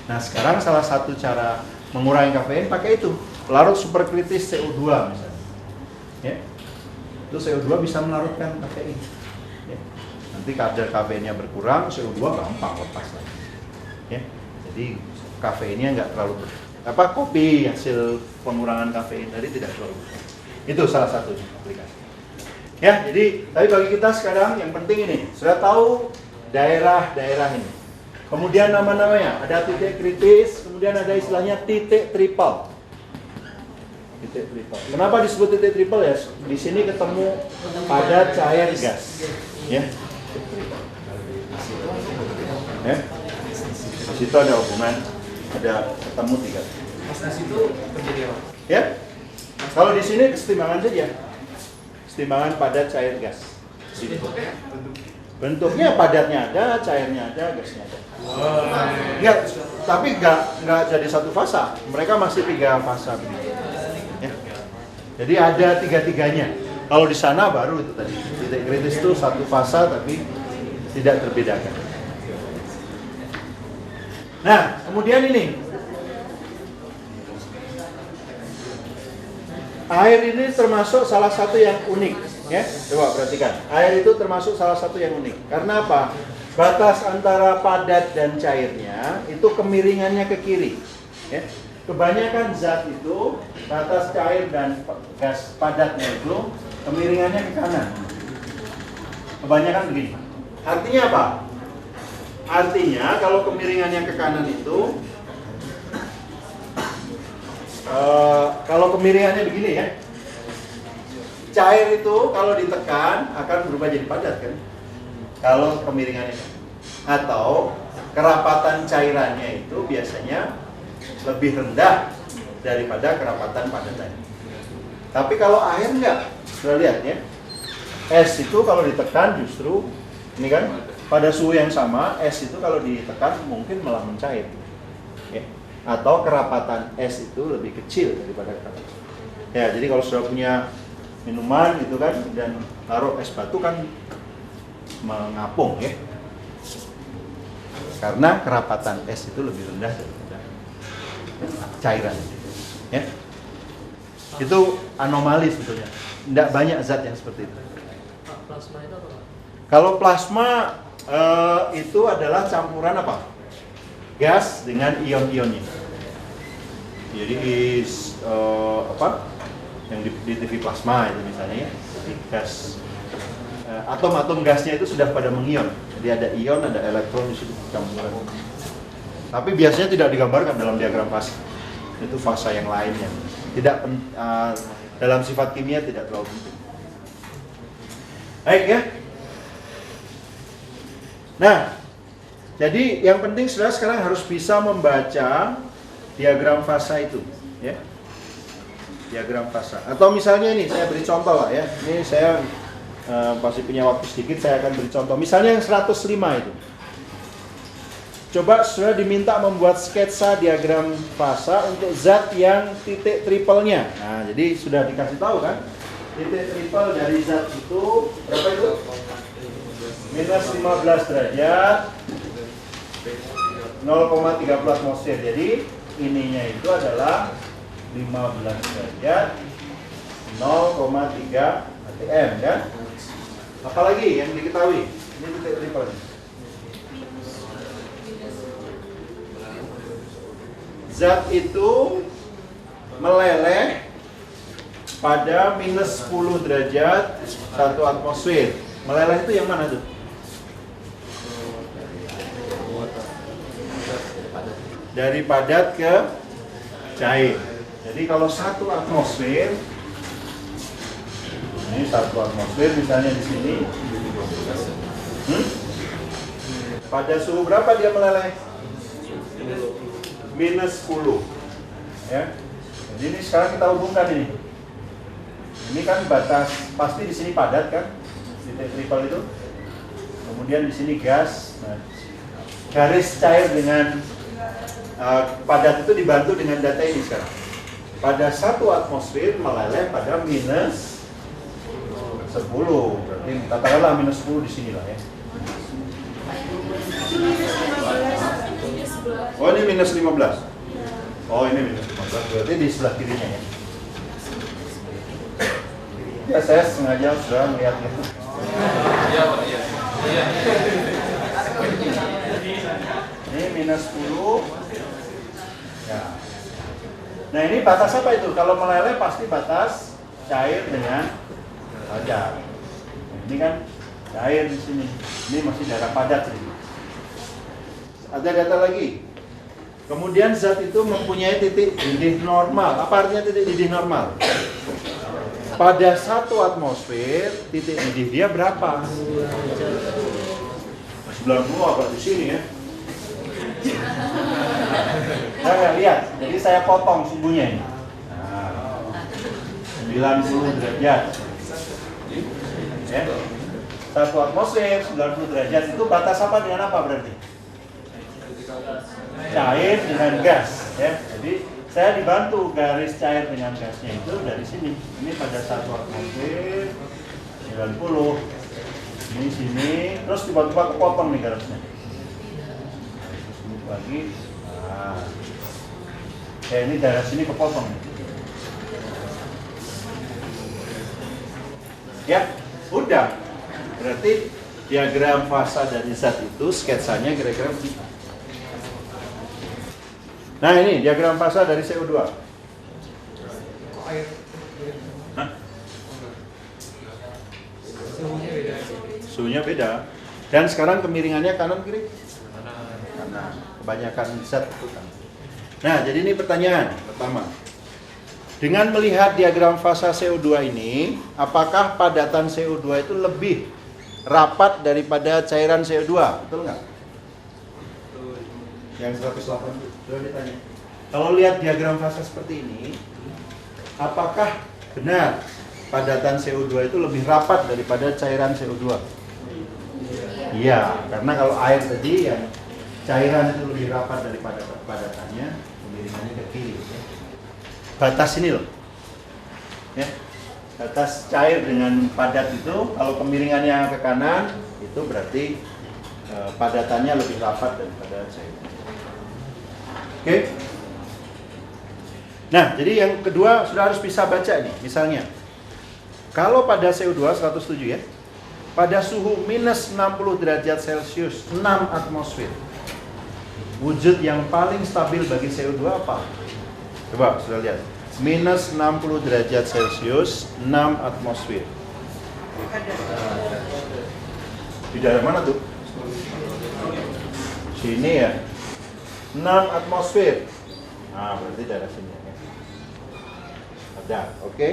Nah, sekarang salah satu cara mengurangi kafein pakai itu, pelarut superkritis CO2 misalnya. Ya. Itu CO2 bisa melarutkan kafein. Ya. Nanti kadar kafeinnya berkurang, CO2 gampang lepas lagi. Ya. Jadi kafeinnya nggak terlalu kopi hasil pengurangan kafein tadi tidak terlalu. Itu salah satu aplikasi. Ya, jadi tapi bagi kita sekarang yang penting ini, sudah tahu daerah-daerah ini. Kemudian nama-namanya, ada titik kritis, kemudian ada istilahnya titik triple. Titik triple. Kenapa disebut titik triple ya? Di sini ketemu padat, cair, gas. Ya. Ya. Di situ ada hubungan, ada ketemu tiga. Mas di situ terjadi apa? Ya. Kalau di sini kesetimbangan saja. Kesetimbangan padat, cair, gas. Bentuknya padatnya ada, cairnya ada, gasnya ada. Enggak, tapi enggak jadi satu fasa. Mereka masih 3 fasa begitu. Ya. Jadi ada tiga-tiganya. Kalau di sana baru itu tadi. Titik kritis itu satu fase tapi tidak terbedakan. Nah, kemudian ini. Air ini termasuk salah satu yang unik, ya. Coba perhatikan. Air itu termasuk salah satu yang unik. Karena apa? Batas antara padat dan cairnya itu kemiringannya ke kiri, ya. Kebanyakan zat itu batas cair dan gas padatnya itu kemiringannya ke kanan. Kebanyakan begini. Artinya apa? Artinya kalau kemiringannya ke kanan itu kalau kemiringannya begini ya, cair itu kalau ditekan akan berubah jadi padat kan? Kalau kemiringannya, atau kerapatan cairannya itu biasanya lebih rendah daripada kerapatan padatannya. Tapi kalau air enggak, sudah lihat ya, es itu kalau ditekan justru ini kan pada suhu yang sama, es itu kalau ditekan mungkin malah mencair. Ya. Atau kerapatan es itu lebih kecil daripada kerapatan. Ya, jadi kalau sudah punya minuman gitu kan dan taruh es batu kan mengapung ya. Karena kerapatan es itu lebih rendah daripada cairan. Ya. Itu anomali sebetulnya. Tidak banyak zat yang seperti itu. Plasma itu apa? Kalau plasma itu adalah campuran apa? Gas dengan ion-ionnya. Jadi apa? Yang di TV plasma itu misalnya ya. Jadi gas atom-atom gasnya itu sudah pada mengion. Jadi ada ion, ada elektron di situ campuran. Tapi biasanya tidak digambarkan dalam diagram fase. Itu fase yang lainnya. Tidak dalam sifat kimia tidak terlalu penting. Baik ya. Nah, jadi yang penting saudara sekarang harus bisa membaca diagram fasa itu, ya. Diagram fasa. Atau misalnya ini saya beri contoh lah ya. Ini saya pasti punya waktu sedikit, saya akan beri contoh. Misalnya yang 105 itu. Coba saudara diminta membuat sketsa diagram fasa untuk zat yang titik triple-nya. Nah, jadi sudah dikasih tahu kan? Titik triple dari zat itu berapa itu? Minus 15 derajat 0,30 atmosfer. Jadi ininya itu adalah 15 derajat 0,3 atm kan? Apalagi yang diketahui? Ini titik triple. Zat itu meleleh pada minus 10 derajat 1 atmosfer. Meleleh itu yang mana tuh? Dari padat ke cair. Jadi kalau 1 atmosfer, ini 1 atmosfer misalnya di sini, pada suhu berapa dia meleleh? Minus 10. Ya. Jadi ini sekarang kita hubungkan ini. Ini kan batas, pasti di sini padat kan, titik triple itu. Kemudian di sini gas. Nah, garis cair dengan padat itu dibantu dengan data ini sekarang. Pada 1 atmosfer meleleh pada minus 10. Berarti katakanlah minus 10 di sini lah ya. Oh ini minus 15. Oh ini minus 15. Berarti di sebelah kirinya ya. Ya saya sengaja sudah melihat gitu. Iya Pak, iya. Ini minus 10. Ya. Nah ini batas apa itu? Kalau meleleh pasti batas cair dengan padat. Ini kan cair di sini. Ini masih daerah padat sih. Ada data lagi. Kemudian zat itu mempunyai titik didih normal. Apa artinya titik didih normal? Pada 1 atmosfer, titik didih dia berapa? 90 agak di sini ya. Saya lihat, jadi saya potong suhunya ini. Nah, 90 derajat. Ya. 1 atmosfer, 90 derajat itu batas apa dengan apa berarti? Cair dengan gas, ya. Jadi Saya dibantu garis cair dengan gasnya itu dari sini. Ini pada 1 atmosfer 90. Ini sini, terus tiba-tiba kepotong nih garisnya. Terus ini lagi. Nah. Ini daerah sini kepotong nih. Ya, udah. Berarti diagram fasa dari zat itu sketsanya kira-kira begitu. Nah ini diagram fasa dari CO2. Air. Hah? Suhunya beda. Suhunya beda. Dan sekarang kemiringannya kanan kiri? Kanan. Kebanyakan zat itu kan. Nah, jadi ini pertanyaan pertama. Dengan melihat diagram fasa CO2 ini, apakah padatan CO2 itu lebih rapat daripada cairan CO2? Betul nggak? Yang 108 itu. Sudah ditanya. Kalau lihat diagram fasa seperti ini, apakah benar padatan CO2 itu lebih rapat daripada cairan CO2? Iya, karena kalau air tadi yang cairan itu lebih rapat daripada padatannya, kemiringannya ke kiri. Ya. Batas ini loh, ya, batas cair dengan padat itu, kalau kemiringannya ke kanan, itu berarti padatannya lebih rapat daripada cairan. Oke. Nah, jadi yang kedua sudah harus bisa baca nih, misalnya, kalau pada CO2 107 ya, pada suhu minus 60 derajat Celcius 6 atmosfer, wujud yang paling stabil bagi CO2 apa? Coba sudah lihat, minus 60 derajat Celcius 6 atmosfer. Di daerah mana tuh? Sini ya, 6 atmosfer. Nah, berarti daerah sini ya. Ada, oke.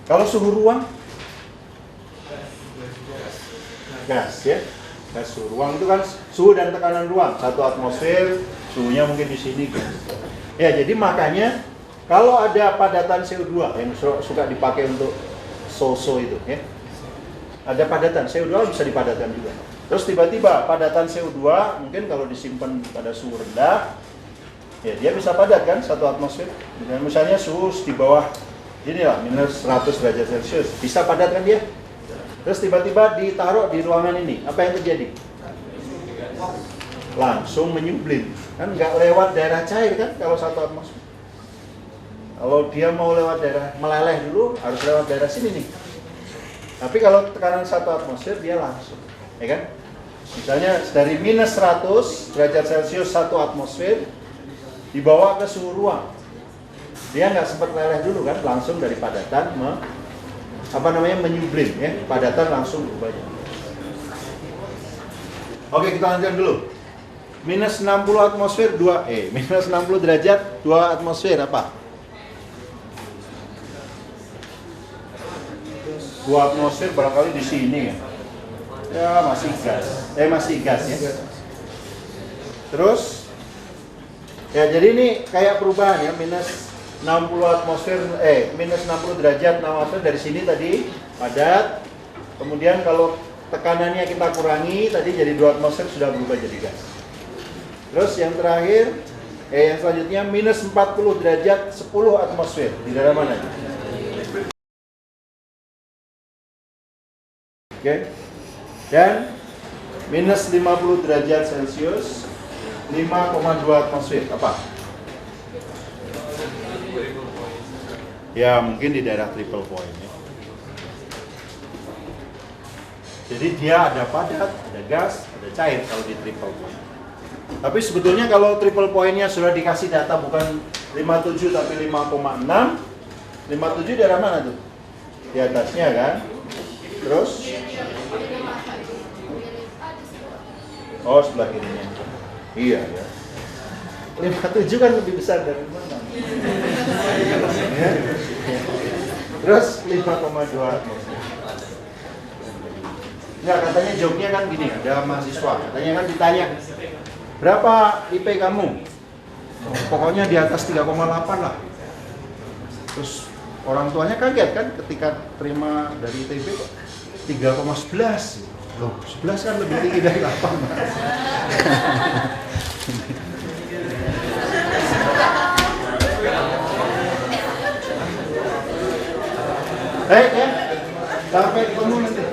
Kalau suhu ruang? Gas ya. Gas suhu ruang itu kan suhu dan tekanan ruang. 1 atmosfer, suhunya mungkin di sini gitu. Ya, jadi makanya kalau ada padatan CO2 yang suka dipakai untuk so-so itu ya. Ada padatan CO2 bisa dipadatkan juga. Terus tiba-tiba padatan CO2 mungkin kalau disimpan pada suhu rendah, ya dia bisa padat kan 1 atmosfer. Dan misalnya suhu di bawah inilah minus 100 derajat Celcius, bisa padat kan dia? Terus tiba-tiba ditaruh di ruangan ini, apa yang terjadi? Langsung menyublim, kan nggak lewat daerah cair kan kalau 1 atmosfer. Kalau dia mau lewat daerah meleleh dulu, harus lewat daerah sini nih. Tapi kalau tekanan 1 atmosfer dia langsung, ya kan? Misalnya dari minus 100 derajat Celcius 1 atmosfer dibawa ke suhu ruang, dia nggak sempat meleleh dulu kan, langsung dari padatan menyublim ya, padatan langsung berubah. Oke, kita lanjutkan dulu. Minus 60 atmosfer 2 minus 60 derajat 2 atmosfer apa? 2 atmosfer barangkali di sini ya. Ya masih gas ya. Terus ya, jadi ini kayak perubahan ya, minus 60 atmosfer minus 60 derajat 6 atmosfer dari sini tadi padat. Kemudian kalau tekanannya kita kurangi tadi jadi 2 atmosfer sudah berubah jadi gas. Terus yang terakhir yang selanjutnya minus 40 derajat 10 atmosfer di daerah mana? Oke. Dan minus 50 derajat Celcius 5,2 atmosfer apa? Ya mungkin di daerah triple point ya. Jadi dia ada padat, ada gas, ada cair kalau di triple point. Tapi sebetulnya kalau triple pointnya sudah dikasih data bukan 57 tapi 5,6, 57 daerah mana tuh? Di atasnya kan? Terus? Oh sebelah kirinya. Iya ya. 57 kan lebih besar dari mana? Ya. Terus 5,2 atmosfer. Enggak, katanya jawabnya kan gini, ada mahasiswa. Katanya kan ditanya, berapa IP kamu? Pokoknya di atas 3,8 lah. Terus orang tuanya kaget kan ketika terima dari ITB kok 3,11. Loh, 11 kan lebih tinggi dari 8. Sampai ketemu nanti.